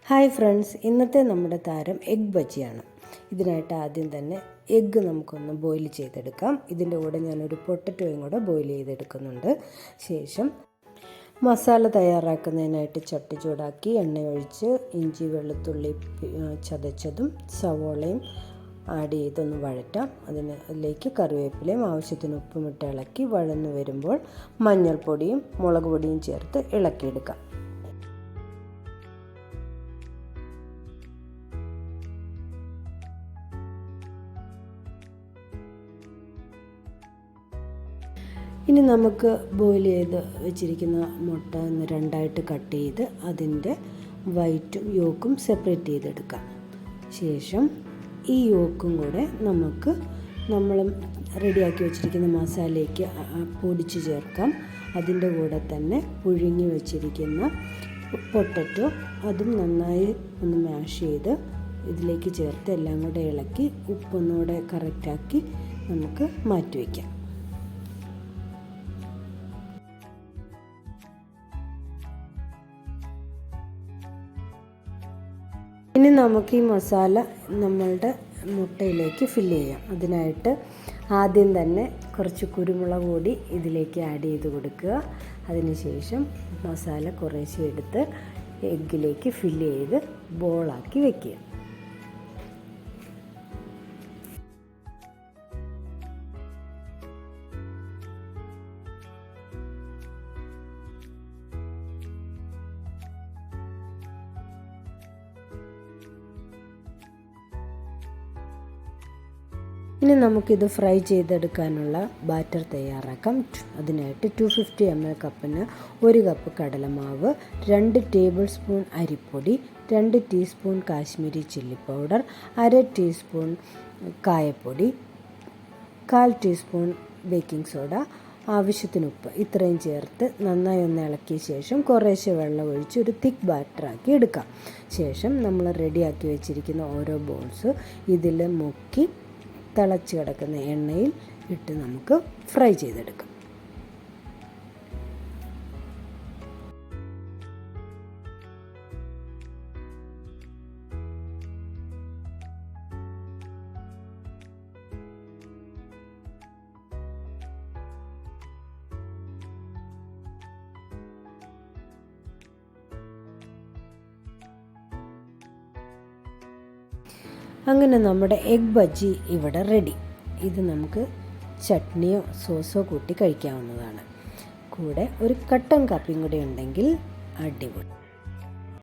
Hi friends, ഇന്നത്തെ നമ്മുടെ താരം എഗ് ബജിയാണ്. ഇതിനായിട്ട് ആദ്യം തന്നെ എഗ്ഗ് നമുക്കൊന്ന് ബോയിൽ ചെയ്തെടുക്കാം. ഇതിൻ്റെ കൂടെ ഞാനൊരു പൊട്ടറ്റോയും കൂടെ ബോയിൽ ചെയ്തെടുക്കുന്നുണ്ട്. ശേഷം മസാല തയ്യാറാക്കുന്നതിനായിട്ട് ചട്ടി ചൂടാക്കി എണ്ണ ഒഴിച്ച് ഇഞ്ചി വെളുത്തുള്ളി ചതച്ചതും സവോളയും ആഡ് ചെയ്തൊന്ന് വഴറ്റാം. അതിലേക്ക് കറിവേപ്പിലയും ആവശ്യത്തിന് ഉപ്പുമിട്ട് ഇളക്കി വഴന്നു വരുമ്പോൾ മഞ്ഞൾപ്പൊടിയും മുളക് പൊടിയും ചേർത്ത് ഇളക്കിയെടുക്കാം. ഇനി നമുക്ക് ബോയിൽ ചെയ്ത് വെച്ചിരിക്കുന്ന മുട്ട രണ്ടായിട്ട് കട്ട് ചെയ്ത് അതിൻ്റെ വൈറ്റും യോക്കും സെപ്പറേറ്റ് ചെയ്തെടുക്കാം. ശേഷം ഈ യോക്കും കൂടെ നമ്മൾ റെഡിയാക്കി വെച്ചിരിക്കുന്ന മസാലയ്ക്ക് പൊടിച്ച് ചേർക്കാം. അതിൻ്റെ കൂടെ തന്നെ പുഴുങ്ങി വെച്ചിരിക്കുന്ന പൊട്ടറ്റോ അതും നന്നായി ഒന്ന് മാഷ് ചെയ്ത് ഇതിലേക്ക് ചേർത്ത് എല്ലാം കൂടെ ഇളക്കി ഉപ്പൊന്നുകൂടെ കറക്റ്റാക്കി നമുക്ക് മാറ്റി വയ്ക്കാം. ഇനി നമുക്ക് ഈ മസാല നമ്മളുടെ മുട്ടയിലേക്ക് ഫില്ല് ചെയ്യാം. അതിനായിട്ട് ആദ്യം തന്നെ കുറച്ച് കുരുമുളക് പൊടി ഇതിലേക്ക് ആഡ് ചെയ്ത് കൊടുക്കുക. അതിനുശേഷം മസാല കുറേശ്ശെ എടുത്ത് എഗ്ഗിലേക്ക് ഫില്ല് ചെയ്ത് ബോളാക്കി വയ്ക്കുക. ഇനി നമുക്കിത് ഫ്രൈ ചെയ്തെടുക്കാനുള്ള ബാറ്റർ തയ്യാറാക്കാം. അതിനായിട്ട് 250 ml കപ്പിന് 1 കപ്പ് കടലമാവ്, 2 ടേബിൾ സ്പൂൺ അരിപ്പൊടി, 2 teaspoon Kashmiri chilli powder, 1/2 teaspoon കായപ്പൊടി, 1/4 ടീസ്പൂൺ ബേക്കിംഗ് സോഡ, ആവശ്യത്തിന് ഉപ്പ്, ഇത്രയും ചേർത്ത് നന്നായി ഒന്ന് ഇളക്കിയ ശേഷം കുറേശ്ശെ വെള്ളം ഒഴിച്ച് ഒരു തിക്ക് ബാറ്ററാക്കി എടുക്കാം. ശേഷം നമ്മൾ റെഡിയാക്കി വെച്ചിരിക്കുന്ന ഓരോ ബോൾസ് ഇതിൽ മുക്കി തിളച്ച് കിടക്കുന്ന എണ്ണയിൽ ഇട്ട് നമുക്ക് ഫ്രൈ ചെയ്തെടുക്കാം. അങ്ങനെ നമ്മുടെ എഗ് ബജി ഇവിടെ റെഡി. ഇത് നമുക്ക് ചട്നിയോ സോസോ കൂട്ടി കഴിക്കാവുന്നതാണ്. കൂടെ ഒരു കട്ടൻ കാപ്പിയും കൂടി ഉണ്ടെങ്കിൽ അടിപൊളി.